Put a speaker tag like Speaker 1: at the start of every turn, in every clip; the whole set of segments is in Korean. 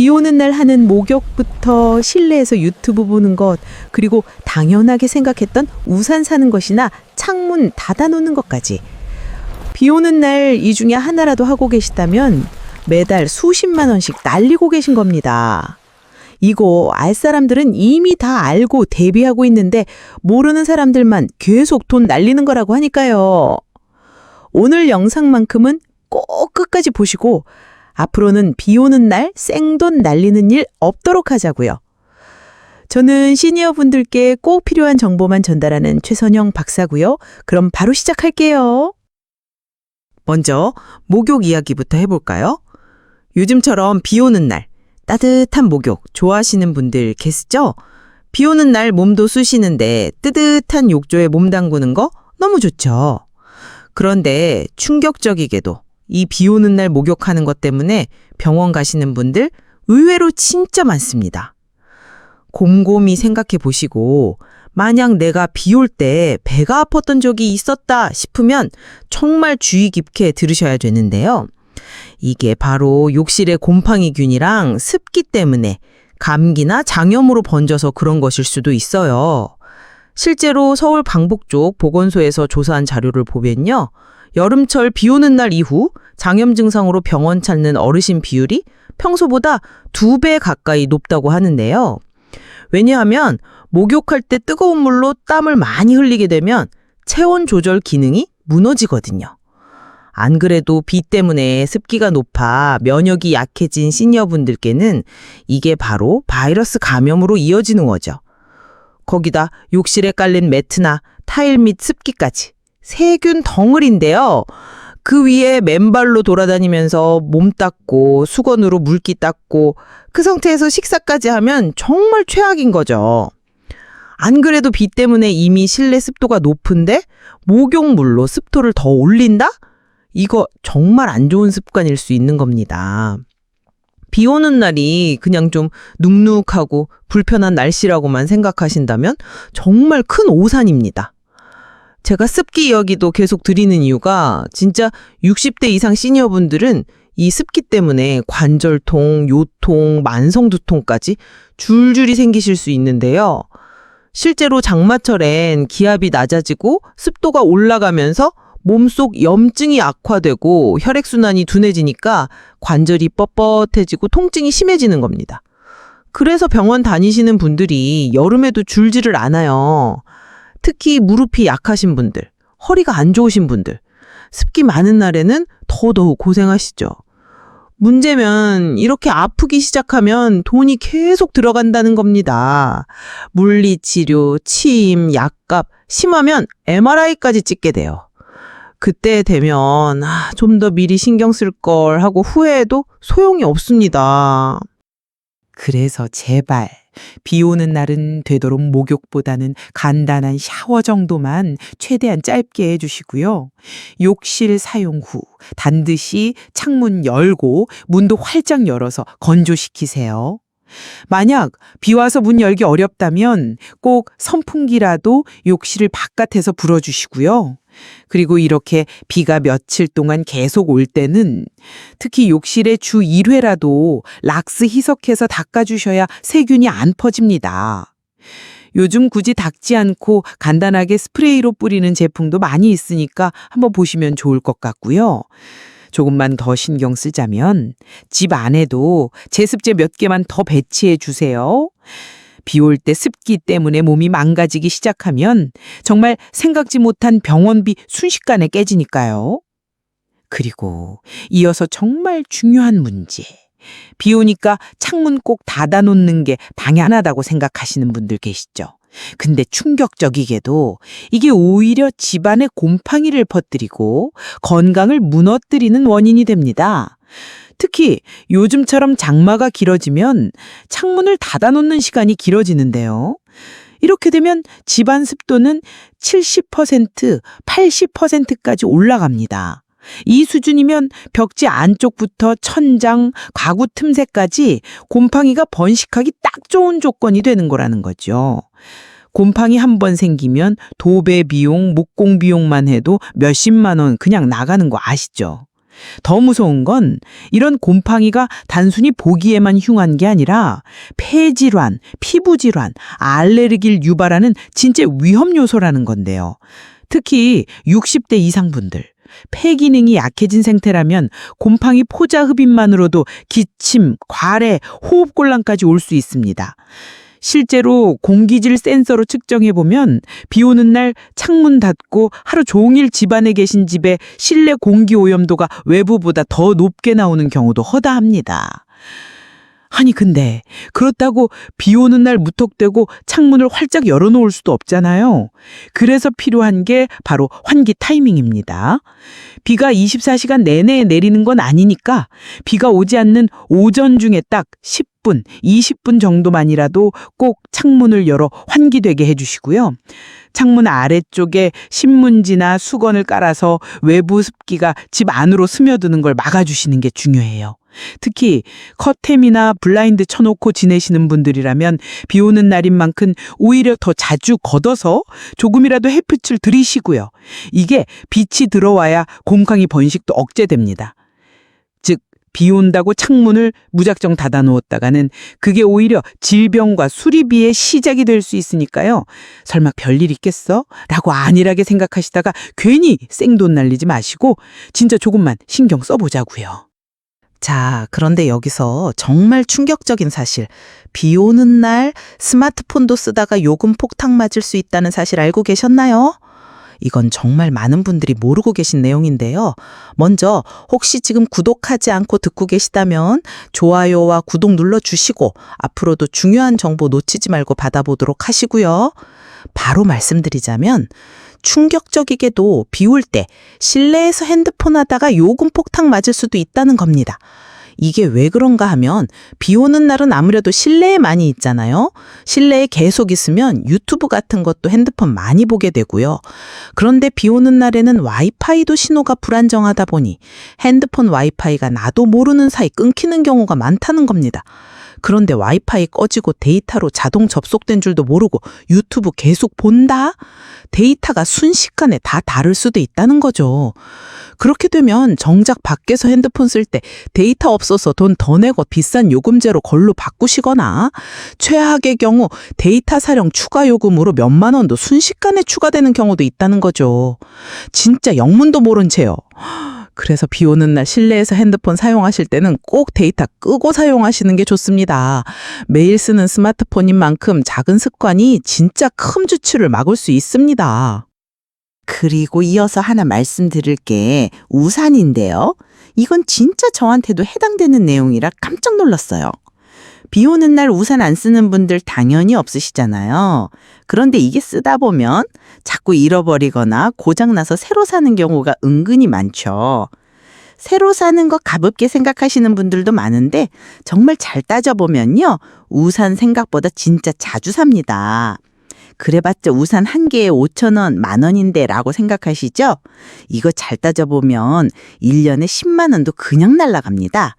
Speaker 1: 비 오는 날 하는 목욕부터 실내에서 유튜브 보는 것, 그리고 당연하게 생각했던 우산 사는 것이나 창문 닫아놓는 것까지. 비 오는 날 이 중에 하나라도 하고 계시다면 매달 수십만 원씩 날리고 계신 겁니다. 이거 알 사람들은 이미 다 알고 대비하고 있는데 모르는 사람들만 계속 돈 날리는 거라고 하니까요. 오늘 영상만큼은 꼭 끝까지 보시고 앞으로는 비 오는 날 생돈 날리는 일 없도록 하자고요. 저는 시니어분들께 꼭 필요한 정보만 전달하는 최선영 박사고요. 그럼 바로 시작할게요. 먼저 목욕 이야기부터 해볼까요? 요즘처럼 비 오는 날 따뜻한 목욕 좋아하시는 분들 계시죠? 비 오는 날 몸도 쑤시는데 뜨뜻한 욕조에 몸 담그는 거 너무 좋죠. 그런데 충격적이게도 이 비 오는 날 목욕하는 것 때문에 병원 가시는 분들 의외로 진짜 많습니다. 곰곰이 생각해 보시고 만약 내가 비 올 때 배가 아팠던 적이 있었다 싶으면 정말 주의 깊게 들으셔야 되는데요. 이게 바로 욕실의 곰팡이균이랑 습기 때문에 감기나 장염으로 번져서 그런 것일 수도 있어요. 실제로 서울 방북 쪽 보건소에서 조사한 자료를 보면요. 여름철 비 오는 날 이후 장염 증상으로 병원 찾는 어르신 비율이 평소보다 2배 가까이 높다고 하는데요. 왜냐하면 목욕할 때 뜨거운 물로 땀을 많이 흘리게 되면 체온 조절 기능이 무너지거든요. 안 그래도 비 때문에 습기가 높아 면역이 약해진 시니어분들께는 이게 바로 바이러스 감염으로 이어지는 거죠. 거기다 욕실에 깔린 매트나 타일 및 습기까지 세균 덩어리인데요. 그 위에 맨발로 돌아다니면서 몸 닦고 수건으로 물기 닦고 그 상태에서 식사까지 하면 정말 최악인 거죠. 안 그래도 비 때문에 이미 실내 습도가 높은데 목욕물로 습도를 더 올린다? 이거 정말 안 좋은 습관일 수 있는 겁니다. 비 오는 날이 그냥 좀 눅눅하고 불편한 날씨라고만 생각하신다면 정말 큰 오산입니다. 제가 습기 이야기도 계속 드리는 이유가 진짜 60대 이상 시니어분들은 이 습기 때문에 관절통, 요통, 만성두통까지 줄줄이 생기실 수 있는데요. 실제로 장마철엔 기압이 낮아지고 습도가 올라가면서 몸속 염증이 악화되고 혈액순환이 둔해지니까 관절이 뻣뻣해지고 통증이 심해지는 겁니다. 그래서 병원 다니시는 분들이 여름에도 줄지를 않아요. 특히 무릎이 약하신 분들, 허리가 안 좋으신 분들, 습기 많은 날에는 더더욱 고생하시죠. 문제면 이렇게 아프기 시작하면 돈이 계속 들어간다는 겁니다. 물리치료, 침, 약값, 심하면 MRI까지 찍게 돼요. 그때 되면 좀 더 미리 신경 쓸 걸 하고 후회해도 소용이 없습니다. 그래서 제발 비 오는 날은 되도록 목욕보다는 간단한 샤워 정도만 최대한 짧게 해주시고요. 욕실 사용 후 반드시 창문 열고 문도 활짝 열어서 건조시키세요. 만약 비 와서 문 열기 어렵다면 꼭 선풍기라도 욕실을 바깥에서 불어주시고요. 그리고 이렇게 비가 며칠 동안 계속 올 때는 특히 욕실에 주 1회라도 락스 희석해서 닦아주셔야 세균이 안 퍼집니다. 요즘 굳이 닦지 않고 간단하게 스프레이로 뿌리는 제품도 많이 있으니까 한번 보시면 좋을 것 같고요. 조금만 더 신경 쓰자면 집 안에도 제습제 몇 개만 더 배치해 주세요. 비 올 때 습기 때문에 몸이 망가지기 시작하면 정말 생각지 못한 병원비 순식간에 깨지니까요. 그리고 이어서 정말 중요한 문제. 비 오니까 창문 꼭 닫아놓는 게 당연하다고 생각하시는 분들 계시죠. 근데 충격적이게도 이게 오히려 집안에 곰팡이를 퍼뜨리고 건강을 무너뜨리는 원인이 됩니다. 특히 요즘처럼 장마가 길어지면 창문을 닫아놓는 시간이 길어지는데요. 이렇게 되면 집안 습도는 70%, 80%까지 올라갑니다. 이 수준이면 벽지 안쪽부터 천장, 가구 틈새까지 곰팡이가 번식하기 딱 좋은 조건이 되는 거라는 거죠. 곰팡이 한 번 생기면 도배 비용, 목공 비용만 해도 몇십만 원 그냥 나가는 거 아시죠? 더 무서운 건 이런 곰팡이가 단순히 보기에만 흉한 게 아니라 폐질환, 피부질환, 알레르기를 유발하는 진짜 위험 요소라는 건데요. 특히 60대 이상 분들, 폐 기능이 약해진 상태라면 곰팡이 포자 흡입만으로도 기침, 과래, 호흡곤란까지 올 수 있습니다. 실제로 공기질 센서로 측정해보면 비 오는 날 창문 닫고 하루 종일 집안에 계신 집의 실내 공기 오염도가 외부보다 더 높게 나오는 경우도 허다합니다. 아니 근데 그렇다고 비 오는 날 무턱대고 창문을 활짝 열어놓을 수도 없잖아요. 그래서 필요한 게 바로 환기 타이밍입니다. 비가 24시간 내내 내리는 건 아니니까 비가 오지 않는 오전 중에 딱 10분, 20분 정도만이라도 꼭 창문을 열어 환기되게 해주시고요. 창문 아래쪽에 신문지나 수건을 깔아서 외부 습기가 집 안으로 스며드는 걸 막아주시는 게 중요해요. 특히 커튼이나 블라인드 쳐놓고 지내시는 분들이라면 비 오는 날인 만큼 오히려 더 자주 걷어서 조금이라도 햇빛을 들이시고요. 이게 빛이 들어와야 곰팡이 번식도 억제됩니다. 즉, 비 온다고 창문을 무작정 닫아놓았다가는 그게 오히려 질병과 수리비의 시작이 될 수 있으니까요. 설마 별일 있겠어? 라고 안일하게 생각하시다가 괜히 생돈 날리지 마시고 진짜 조금만 신경 써보자고요.
Speaker 2: 자, 그런데 여기서 정말 충격적인 사실. 비 오는 날 스마트폰도 쓰다가 요금 폭탄 맞을 수 있다는 사실 알고 계셨나요? 이건 정말 많은 분들이 모르고 계신 내용인데요. 먼저 혹시 지금 구독하지 않고 듣고 계시다면 좋아요와 구독 눌러주시고 앞으로도 중요한 정보 놓치지 말고 받아보도록 하시고요. 바로 말씀드리자면 충격적이게도 비 올 때 실내에서 핸드폰 하다가 요금 폭탄 맞을 수도 있다는 겁니다. 이게 왜 그런가 하면 비 오는 날은 아무래도 실내에 많이 있잖아요. 실내에 계속 있으면 유튜브 같은 것도 핸드폰 많이 보게 되고요. 그런데 비 오는 날에는 와이파이도 신호가 불안정하다 보니 핸드폰 와이파이가 나도 모르는 사이 끊기는 경우가 많다는 겁니다. 그런데 와이파이 꺼지고 데이터로 자동 접속된 줄도 모르고 유튜브 계속 본다? 데이터가 순식간에 다 다를 수도 있다는 거죠. 그렇게 되면 정작 밖에서 핸드폰 쓸 때 데이터 없어서 돈 더 내고 비싼 요금제로 걸로 바꾸시거나 최악의 경우 데이터 사용 추가 요금으로 몇만 원도 순식간에 추가되는 경우도 있다는 거죠. 진짜 영문도 모른 채요. 그래서 비 오는 날 실내에서 핸드폰 사용하실 때는 꼭 데이터 끄고 사용하시는 게 좋습니다. 매일 쓰는 스마트폰인 만큼 작은 습관이 진짜 큰 지출을 막을 수 있습니다.
Speaker 3: 그리고 이어서 하나 말씀드릴 게 우산인데요. 이건 진짜 저한테도 해당되는 내용이라 깜짝 놀랐어요. 비 오는 날 우산 안 쓰는 분들 당연히 없으시잖아요. 그런데 이게 쓰다 보면 자꾸 잃어버리거나 고장나서 새로 사는 경우가 은근히 많죠. 새로 사는 거 가볍게 생각하시는 분들도 많은데 정말 잘 따져보면요. 우산 생각보다 진짜 자주 삽니다. 그래봤자 우산 한 개에 5,000원, 10,000원인데 라고 생각하시죠? 이거 잘 따져보면 1년에 10만 원도 그냥 날아갑니다.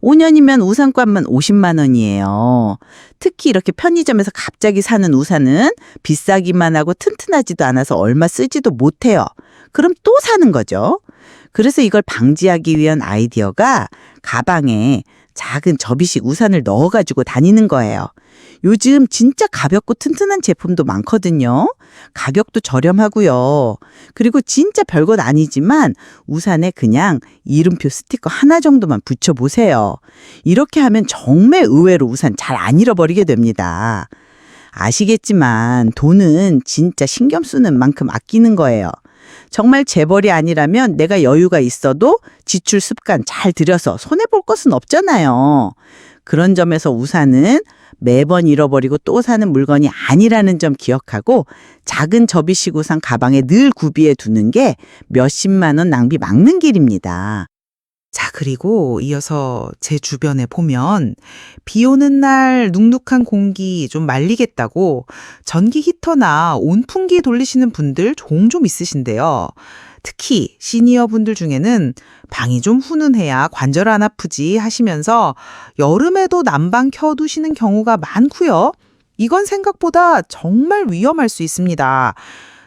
Speaker 3: 5년이면 우산값만 50만 원이에요. 특히 이렇게 편의점에서 갑자기 사는 우산은 비싸기만 하고 튼튼하지도 않아서 얼마 쓰지도 못해요. 그럼 또 사는 거죠. 그래서 이걸 방지하기 위한 아이디어가 가방에 작은 접이식 우산을 넣어가지고 다니는 거예요. 요즘 진짜 가볍고 튼튼한 제품도 많거든요. 가격도 저렴하고요. 그리고 진짜 별것 아니지만 우산에 그냥 이름표 스티커 하나 정도만 붙여보세요. 이렇게 하면 정말 의외로 우산 잘 안 잃어버리게 됩니다. 아시겠지만 돈은 진짜 신경 쓰는 만큼 아끼는 거예요. 정말 재벌이 아니라면 내가 여유가 있어도 지출 습관 잘 들여서 손해볼 것은 없잖아요. 그런 점에서 우산은 매번 잃어버리고 또 사는 물건이 아니라는 점 기억하고 작은 접이식 우산 가방에 늘 구비해 두는 게 몇십만 원 낭비 막는 길입니다.
Speaker 2: 자, 그리고 이어서 제 주변에 보면 비 오는 날 눅눅한 공기 좀 말리겠다고 전기 히터나 온풍기 돌리시는 분들 종종 있으신데요. 특히 시니어 분들 중에는 방이 좀 훈훈해야 관절 안 아프지 하시면서 여름에도 난방 켜두시는 경우가 많고요. 이건 생각보다 정말 위험할 수 있습니다.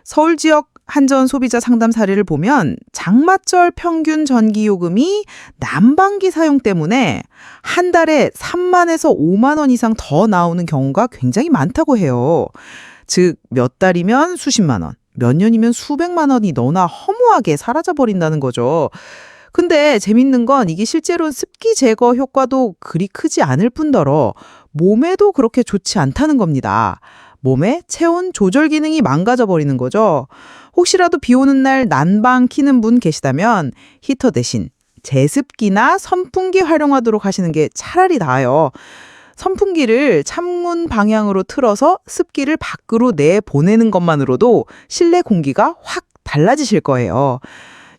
Speaker 2: 서울 지역 한전 소비자 상담 사례를 보면 장마철 평균 전기요금이 난방기 사용 때문에 한 달에 3만에서 5만 원 이상 더 나오는 경우가 굉장히 많다고 해요. 즉, 몇 달이면 수십만 원, 몇 년이면 수백만 원이 너나 허무하게 사라져버린다는 거죠. 근데 재밌는 건 이게 실제로 습기 제거 효과도 그리 크지 않을 뿐더러 몸에도 그렇게 좋지 않다는 겁니다. 몸의 체온 조절 기능이 망가져 버리는 거죠. 혹시라도 비 오는 날 난방 켜는 분 계시다면 히터 대신 제습기나 선풍기 활용하도록 하시는 게 차라리 나아요. 선풍기를 창문 방향으로 틀어서 습기를 밖으로 내보내는 것만으로도 실내 공기가 확 달라지실 거예요.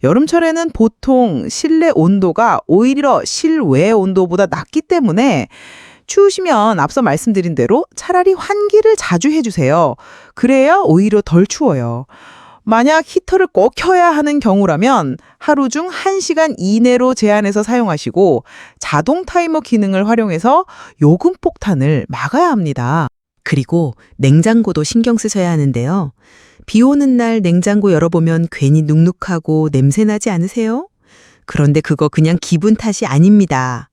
Speaker 2: 여름철에는 보통 실내 온도가 오히려 실외 온도보다 낮기 때문에 추우시면 앞서 말씀드린 대로 차라리 환기를 자주 해주세요. 그래야 오히려 덜 추워요. 만약 히터를 꼭 켜야 하는 경우라면 하루 중 1시간 이내로 제한해서 사용하시고 자동 타이머 기능을 활용해서 요금 폭탄을 막아야 합니다.
Speaker 1: 그리고 냉장고도 신경 쓰셔야 하는데요. 비 오는 날 냉장고 열어보면 괜히 눅눅하고 냄새나지 않으세요? 그런데 그거 그냥 기분 탓이 아닙니다.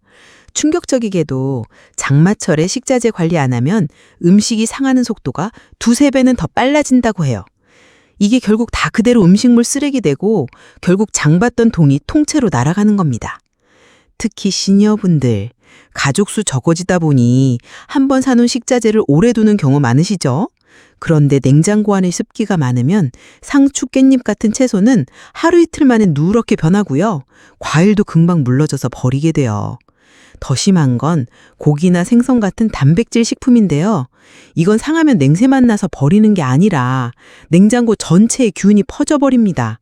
Speaker 1: 충격적이게도 장마철에 식자재 관리 안 하면 음식이 상하는 속도가 2~3배는 더 빨라진다고 해요. 이게 결국 다 그대로 음식물 쓰레기 되고 결국 장 봤던 돈이 통째로 날아가는 겁니다. 특히 시니어분들, 가족 수 적어지다 보니 한 번 사놓은 식자재를 오래 두는 경우 많으시죠? 그런데 냉장고 안에 습기가 많으면 상추, 깻잎 같은 채소는 하루 이틀 만에 누렇게 변하고요. 과일도 금방 물러져서 버리게 돼요. 더 심한 건 고기나 생선 같은 단백질 식품인데요. 이건 상하면 냄새만 나서 버리는 게 아니라 냉장고 전체에 균이 퍼져버립니다.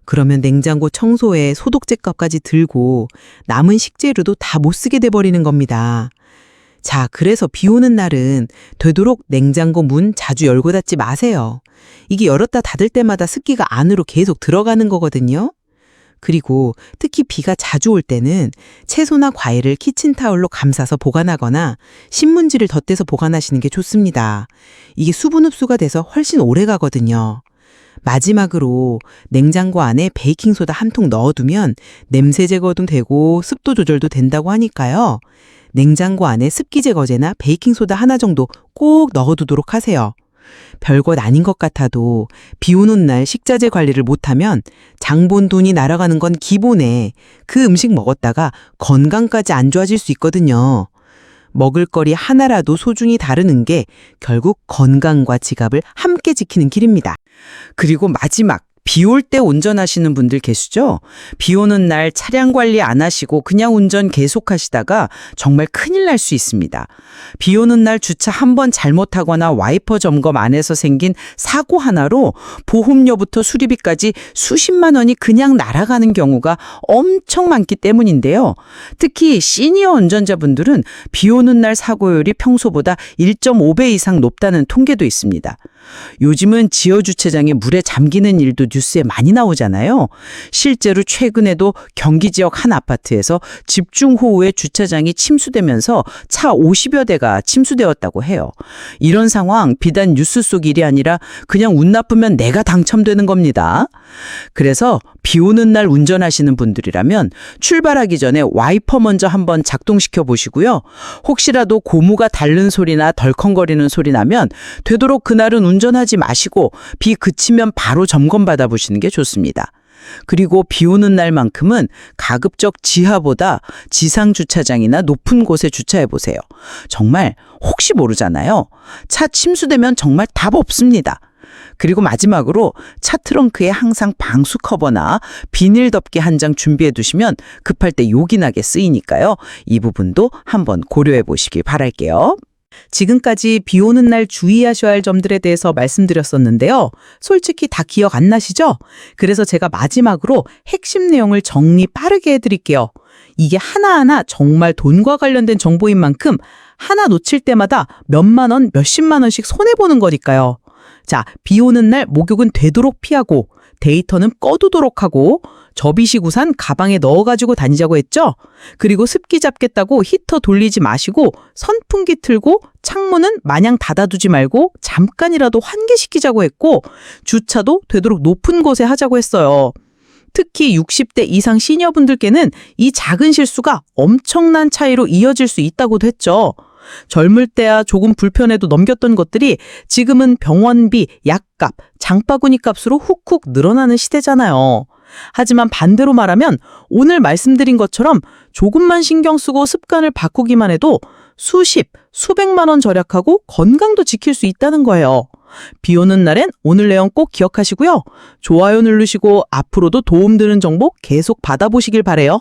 Speaker 1: 그러면 냉장고 청소에 소독제 값까지 들고 남은 식재료도 다 못 쓰게 돼버리는 겁니다. 자, 그래서 비 오는 날은 되도록 냉장고 문 자주 열고 닫지 마세요. 이게 열었다 닫을 때마다 습기가 안으로 계속 들어가는 거거든요. 그리고 특히 비가 자주 올 때는 채소나 과일을 키친타올로 감싸서 보관하거나 신문지를 덧대서 보관하시는 게 좋습니다. 이게 수분 흡수가 돼서 훨씬 오래 가거든요. 마지막으로 냉장고 안에 베이킹소다 한 통 넣어두면 냄새 제거도 되고 습도 조절도 된다고 하니까요. 냉장고 안에 습기 제거제나 베이킹소다 하나 정도 꼭 넣어두도록 하세요. 별것 아닌 것 같아도 비 오는 날 식자재 관리를 못하면 장본 돈이 날아가는 건 기본에 그 음식 먹었다가 건강까지 안 좋아질 수 있거든요. 먹을거리 하나라도 소중히 다루는 게 결국 건강과 지갑을 함께 지키는 길입니다.
Speaker 3: 그리고 마지막, 비 올 때 운전하시는 분들 계시죠? 비 오는 날 차량 관리 안 하시고 그냥 운전 계속하시다가 정말 큰일 날 수 있습니다. 비 오는 날 주차 한 번 잘못하거나 와이퍼 점검 안 해서 생긴 사고 하나로 보험료부터 수리비까지 수십만 원이 그냥 날아가는 경우가 엄청 많기 때문인데요. 특히 시니어 운전자분들은 비 오는 날 사고율이 평소보다 1.5배 이상 높다는 통계도 있습니다. 요즘은 지하주차장이 물에 잠기는 일도 뉴스에 많이 나오잖아요. 실제로 최근에도 경기 지역 한 아파트에서 집중호우에 주차장이 침수되면서 차 50여 대가 침수되었다고 해요. 이런 상황 비단 뉴스 속 일이 아니라 그냥 운 나쁘면 내가 당첨되는 겁니다. 그래서 비 오는 날 운전하시는 분들이라면 출발하기 전에 와이퍼 먼저 한번 작동시켜 보시고요. 혹시라도 고무가 닳는 소리나 덜컹거리는 소리 나면 되도록 그날은 운전하지 마시고 비 그치면 바로 점검 받아보시는 게 좋습니다. 그리고 비 오는 날만큼은 가급적 지하보다 지상 주차장이나 높은 곳에 주차해 보세요. 정말 혹시 모르잖아요. 차 침수되면 정말 답 없습니다. 그리고 마지막으로 차 트렁크에 항상 방수 커버나 비닐 덮개 한 장 준비해 두시면 급할 때 요긴하게 쓰이니까요. 이 부분도 한번 고려해 보시길 바랄게요.
Speaker 2: 지금까지 비 오는 날 주의하셔야 할 점들에 대해서 말씀드렸었는데요. 솔직히 다 기억 안 나시죠? 그래서 제가 마지막으로 핵심 내용을 정리 빠르게 해드릴게요. 이게 하나하나 정말 돈과 관련된 정보인 만큼 하나 놓칠 때마다 몇만 원, 몇십만 원씩 손해보는 거니까요. 자, 비 오는 날 목욕은 되도록 피하고 데이터는 꺼두도록 하고
Speaker 1: 접이식 우산 가방에 넣어가지고 다니자고 했죠. 그리고 습기 잡겠다고 히터 돌리지 마시고 선풍기 틀고 창문은 마냥 닫아두지 말고 잠깐이라도 환기시키자고 했고 주차도 되도록 높은 곳에 하자고 했어요. 특히 60대 이상 시니어분들께는 이 작은 실수가 엄청난 차이로 이어질 수 있다고도 했죠. 젊을 때야 조금 불편해도 넘겼던 것들이 지금은 병원비, 약값, 장바구니 값으로 훅훅 늘어나는 시대잖아요. 하지만 반대로 말하면 오늘 말씀드린 것처럼 조금만 신경 쓰고 습관을 바꾸기만 해도 수십, 수백만 원 절약하고 건강도 지킬 수 있다는 거예요. 비 오는 날엔 오늘 내용 꼭 기억하시고요. 좋아요 누르시고 앞으로도 도움되는 정보 계속 받아보시길 바래요.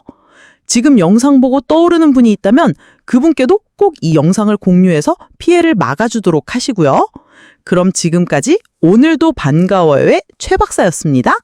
Speaker 1: 지금 영상 보고 떠오르는 분이 있다면 그분께도 꼭 이 영상을 공유해서 피해를 막아주도록 하시고요. 그럼 지금까지 오늘도 반가워요의 최 박사였습니다.